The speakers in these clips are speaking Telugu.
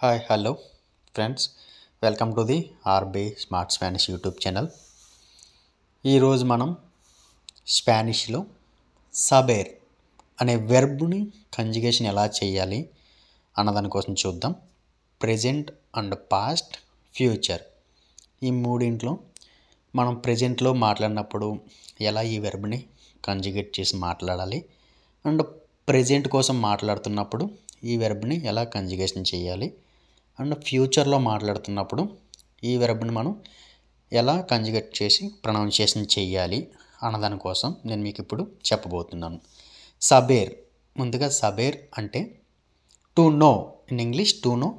Hi hello friends, welcome to the RB smart Spanish YouTube channel. ఈరోజు మనం స్పానిష్లో సబేర్ అనే వెర్బ్ని కంజుగేషన్ ఎలా చేయాలి అన్నదాని కోసం చూద్దాం. ప్రెజెంట్ అండ్ పాస్ట్, ఫ్యూచర్ ఈ మూడింట్లో మనం ప్రెజెంట్లో మాట్లాడినప్పుడు ఎలా ఈ వెర్బ్ని కంజుగేట్ చేసి మాట్లాడాలి అండ్ ప్రెజెంట్ కోసం మాట్లాడుతున్నప్పుడు ఈ వెర్బ్ని ఎలా కంజుగేషన్ చేయాలి అండ్ ఫ్యూచర్లో మాట్లాడుతున్నప్పుడు ఈ వెర్బ్ని మనం ఎలా కంజుగేట్ చేసి ప్రొనౌన్సియేషన్ చేయాలి అన్నదాని కోసం నేను మీకు ఇప్పుడు చెప్పబోతున్నాను. సబేర్, ముందుగా సబేర్ అంటే to know, in English to know,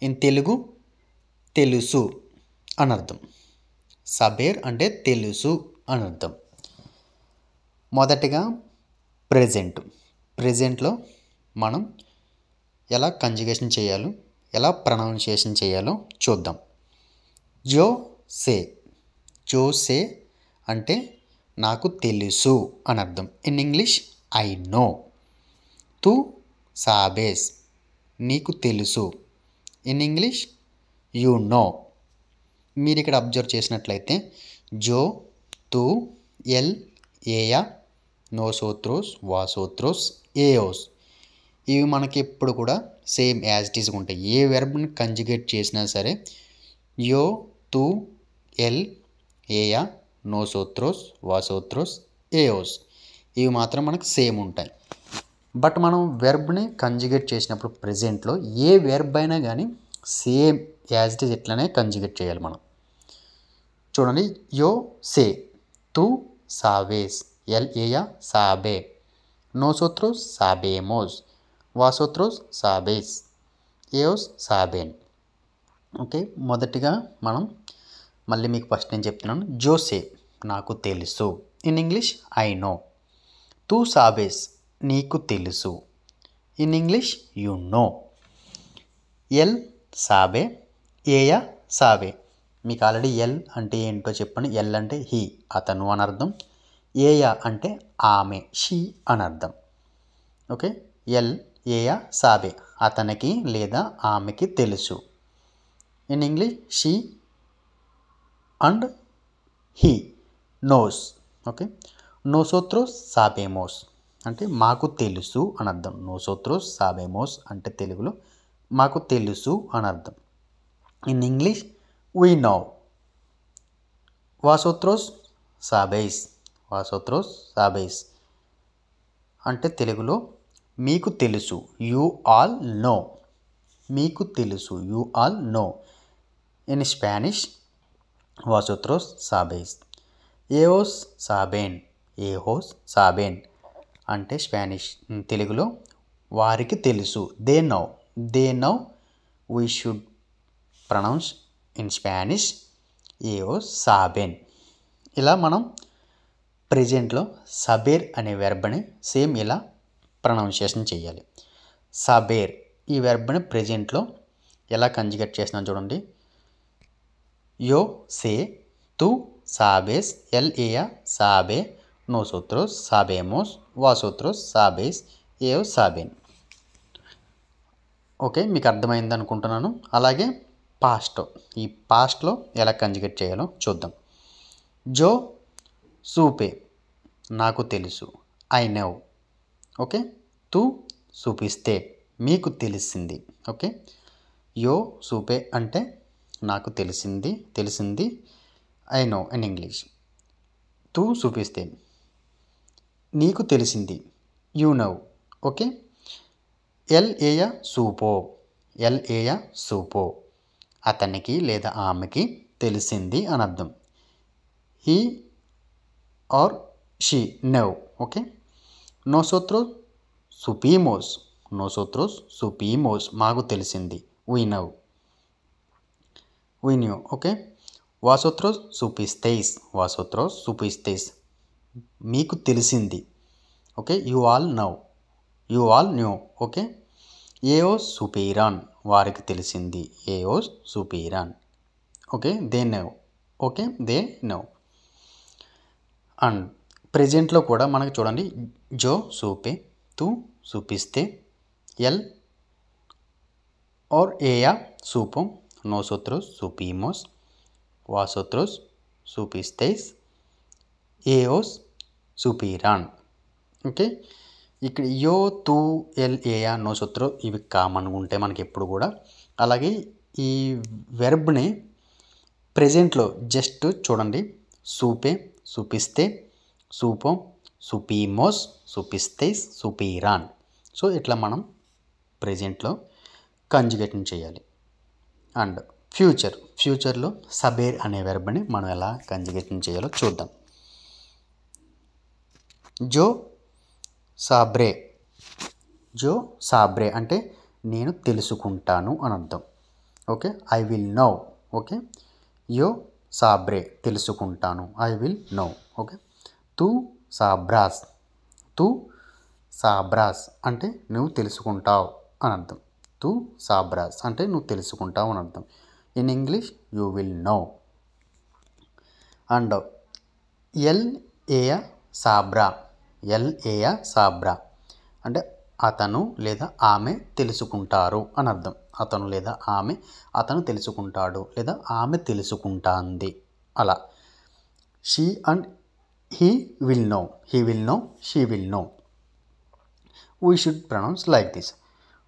in Telugu తెలుసు అనర్థం. సబేర్ అంటే తెలుసు అనర్థం. మొదటిగా ప్రెజెంట్లో మనం ఎలా కంజుగేషన్ చేయాలో, ఎలా ప్రొనౌన్సియేషన్ చేయాలో చూద్దాం. జో సే అంటే నాకు తెలుసు అనర్థం. In English I know. తు సాబేస్ నీకు తెలుసు. In English you know. మీరు ఇక్కడ అబ్జర్వ్ చేసినట్లయితే జో, తు, ఎల్, ఏయా, నోసోత్రోస్, వాసోత్రోస్, ఏయోస్ ఇవి మనకి ఎప్పుడు కూడా సేమ్ యాజ్ ఇట్ ఈస్గా ఉంటాయి. ఏ వెర్బ్ని కంజుగేట్ చేసినా సరే యో, తు, ఎల్, ఏయా, నోసోత్రోస్, వాసోత్రోస్, ఏయోస్ ఇవి మాత్రం మనకు సేమ్ ఉంటాయి. బట్ మనం వెర్బ్ని కంజుగేట్ చేసినప్పుడు ప్రెజెంట్లో ఏ వెర్బ్ అయినా కానీ సేమ్ యాజ్ ఇట్ ఈస్ ఇట్లానే కంజుగేట్ చేయాలి మనం. చూడండి, యో సే, తు సావేస్, ఎల్ ఏయా సాబే, నోసోత్రోస్ సాబేమోస్, వాసోత్రోస్ సాబేస్, ఏయోస్ సాబేన్. ఓకే, మొదటిగా మనం మళ్ళీ మీకు ఫస్ట్ నేను చెప్తున్నాను. జోసే నాకు తెలుసు. In English I know. తూ సాబేస్ నీకు తెలుసు. In English you know. ఎల్ సాబే, ఏయా సాబే. మీకు ఆల్రెడీ ఎల్ అంటే ఏంటో చెప్పండి. ఎల్ అంటే హీ, అతను అనర్థం. ఏయా అంటే ఆమె, షీ అనర్థం. ఓకే, ఎల్ ఏయా సాబే అతనికి లేదా ఆమెకి తెలుసు. In English she and he knows. Okay, నోసోత్రోస్ సాబేమోస్ అంటే మాకు తెలుసు అనర్థం. నోసోత్రోస్ సాబేమోస్ అంటే తెలుగులో మాకు తెలుసు అనర్థం. In English we know. వాసోత్రోస్ సాబేస్ అంటే తెలుగులో మీకు తెలుసు. You all know. మీకు తెలుసు, you all know. In Spanish వాసోత్రోస్ సాబేస్. ఏయోస్ సాబేన్ అంటే స్పానిష్, తెలుగులో వారికి తెలుసు. They know we should pronounce in Spanish ఏయోస్ సాబేన్. ఇలా మనం ప్రెజెంట్లో సబేర్ అనే వెర్బ్ని సేమ్ ఇలా ప్రొనౌన్సియేషన్ చేయాలి. సబేర్ ఈ వెర్బ్ని ప్రెజెంట్లో ఎలా కంజుగేట్ చేస్తున్నాను చూడండి. యో సే, తు సాబేస్, ఎల్ ఏయా సాబే, నోసోత్రోస్ సాబేమోస్, వాసోత్రోస్ సాబేస్, ఏయోస్ సాబేన్. ఓకే, మీకు అర్థమైంది అనుకుంటున్నాను. అలాగే ఈ పాస్ట్లో ఎలా కంజుగేట్ చేయాలో చూద్దాం. జో సూపే నాకు తెలుసు. I know. ఓకే, తు చూపిస్తే మీకు తెలిసింది. ఓకే, యో సూపే అంటే నాకు తెలిసింది. I know in English. తు చూపిస్తే నీకు తెలిసింది. You know. ఓకే, ఎల్ ఏయా సూపో అతనికి లేదా ఆమెకి తెలిసింది అనర్థం. He or she know. Okay, నోసోత్రోస్ సుపీమోస్ మాకు తెలిసింది. We knew. ఓకే, వాసోత్రోస్ సూపిస్తేస్ మీకు తెలిసింది. Okay, you all knew. Okay, ఏయోస్ సుపీరాన్ వారికి తెలిసింది. ఏయోస్ సుపీరాన్. Okay, they know. అండ్ ప్రెజెంట్లో కూడా మనకు చూడండి, జో సూపే, తు చూపిస్తే, ఎల్ or ella supom, nosotros supimos, vosotros supisteis, ellos supirán. Okay, ఇక్కడ యో తూ ఎల్ ఏయా నోసొత్రో ఇవి కామన్గా ఉంటాయి మనకి ఎప్పుడు కూడా. అలాగే ఈ వెర్బ్ని ప్రెజెంట్లో జస్ట్ చూడండి, సూపే సుపిస్తే, సూపోం సుపీమోస్, సుపిస్తేస్ సుపీరాన్. సో ఇట్లా మనం ప్రెజెంట్లో కంజుగేషన్ చేయాలి. అండ్ ఫ్యూచర్లో సబేర్ అనే వెర్బ్ని మనం ఎలా కంజుగేషన్ చేయాలో చూద్దాం. జో సాబ్రే, జో సాబ్రే అంటే నేను తెలుసుకుంటాను అని అర్థం. Okay, I will know. Okay, యో సాబ్రే తెలుసుకుంటాను, ఐ విల్ నో. ఓకే, తూ సాబ్రాస్, తూ సాబ్రాస్ అంటే నువ్వు తెలుసుకుంటావు అని అర్థం. తూ సాబ్రాస్ అంటే నువ్వు తెలుసుకుంటావు అని అర్థం. In English you will know. And ఎల్ ఏయా సాబ్రా, ఎల్ ఏయా సాబ్రా అంటే అతను లేదా ఆమె తెలుసుకుంటారు అని అర్థం. అతను లేదా ఆమె, అతను తెలుసుకుంటాడు లేదా ఆమె తెలుసుకుంటాంది అలా. She and he will know, he will know, she will know. We should pronounce like this.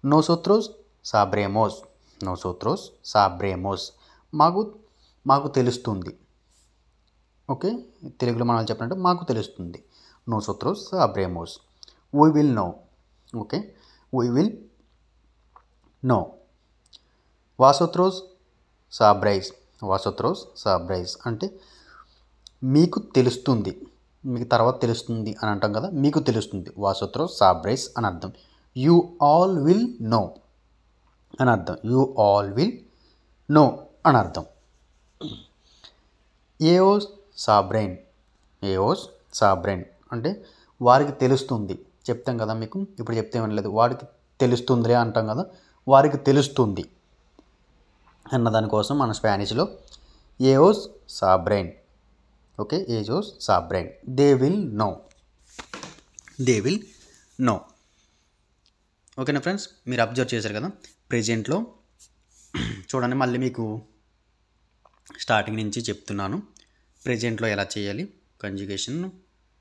నోసోత్రోస్ సాబ్రేమోస్, నోసోత్రోస్ సాబ్రేమోస్ మాకు తెలుస్తుంది. ఓకే, తెలుగులో మనం చెప్పినట్టు మాకు తెలుస్తుంది. నోసోత్రోస్ సాబ్రేమోస్. We will know. Okay, we will know. వాసోత్రోస్ సాబ్రైస్, వాసోత్రోస్ సాబ్రైస్ అంటే మీకు తెలుస్తుంది, మీకు తర్వాత తెలుస్తుంది అని అంటాం కదా, మీకు తెలుస్తుంది. వాసోత్రోస్ సాబ్రైస్ అని అర్థం. యూ ఆల్ విల్ నో అని అర్థం. యూ ఆల్ విల్ నో అని అర్థం. ఏఓస్ సాబ్రైన్, ఏఓస్ సాబ్రైన్ అంటే వారికి తెలుస్తుంది. చెప్తాం కదా మీకు, ఇప్పుడు చెప్తే ఏమీ లేదు, వాడికి తెలుస్తుందిలే అంటాం కదా, వారికి తెలుస్తుంది అన్నదానికోసం మన స్పానిష్లో ఏఓస్ సాబ్రైన్. ఓకే, ఏజోస్ సాబ్రైన్. They will know, they will know. ఓకేనా ఫ్రెండ్స్, మీరు అబ్జర్వ్ చేశారు కదా. ప్రెజెంట్లో చూడండి, మళ్ళీ మీకు స్టార్టింగ్ నుంచి చెప్తున్నాను. ప్రెజెంట్లో ఎలా చేయాలి కంజుగేషన్,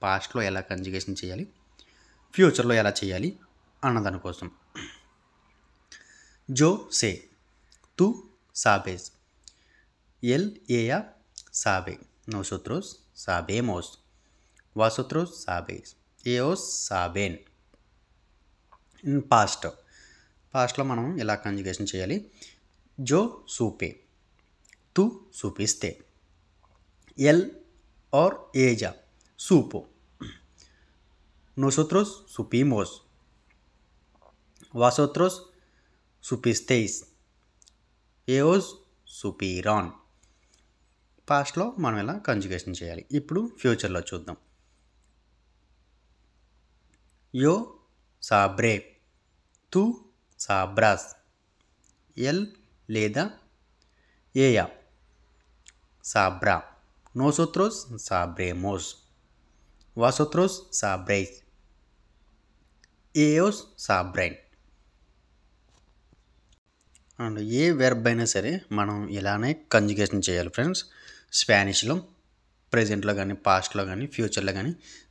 పాస్ట్లో ఎలా కంజుగేషన్ చేయాలి, ఫ్యూచర్లో ఎలా చేయాలి అన్నదానికోసం. జో సే, తూ సాబేస్, ఎల్ ఏయా సాబే, నోసోత్రోస్ సాబేమోస్, వాసోత్రోస్ సాబేస్, ఏఓస్ సాబేన్. ఇన్ పాస్ట్లో మనం ఎలా కంజుగేషన్ చేయాలి. జో సూపే, తూ సూపిస్తే, ఎల్ ఆర్ ఏజా supo, nosotros supimos, vosotros supisteis, ellos supirán. పాస్ట్లో మనం ఎలా కంజుగేషన్ చేయాలి. ఇప్పుడు ఫ్యూచర్లో చూద్దాం. యో సాబ్రే, తూ సాబ్రాస్, ఎల్ లేదా ఏయా సాబ్రా, నోసోత్రోస్ సాబ్రేమోస్, వాసోత్రోస్ సాబ్రైస్, ఏయోస్ సాబ్రైన్. అండ్ ఏ వెర్బ్ అయినా సరే మనం ఇలానే కంజుగేషన్ చేయాలి ఫ్రెండ్స్. స్పానిష్లో ప్రెజెంట్లో కానీ, పాస్ట్లో కానీ, ఫ్యూచర్లో కానీ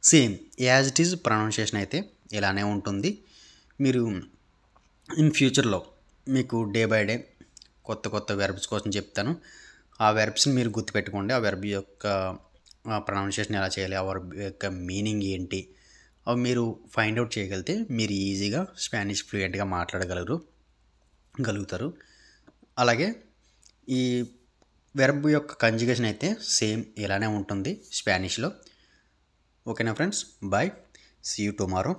same as it is pronunciation అయితే ఇలానే ఉంటుంది. మీరు ఇన్ ఫ్యూచర్లో మీకు డే బై డే కొత్త కొత్త వెర్బ్స్ కోసం చెప్తాను. ఆ వెర్బ్స్ని మీరు గుర్తుపెట్టుకోండి. ఆ వెర్బ్ యొక్క ప్రొనౌన్సియేషన్ ఎలా చేయాలి, ఆ వెర్బ్ యొక్క మీనింగ్ ఏంటి, అవి మీరు ఫైండ్ అవుట్ చేయగలిగితే మీరు ఈజీగా స్పానిష్ ఫ్లూయెంట్గా మాట్లాడగలుగుతారు. అలాగే ఈ వెర్బ్ యొక్క కంజుగేషన్ అయితే సేమ్ ఇలానే ఉంటుంది స్పానిష్లో. ఓకేనా friends, bye, see you tomorrow.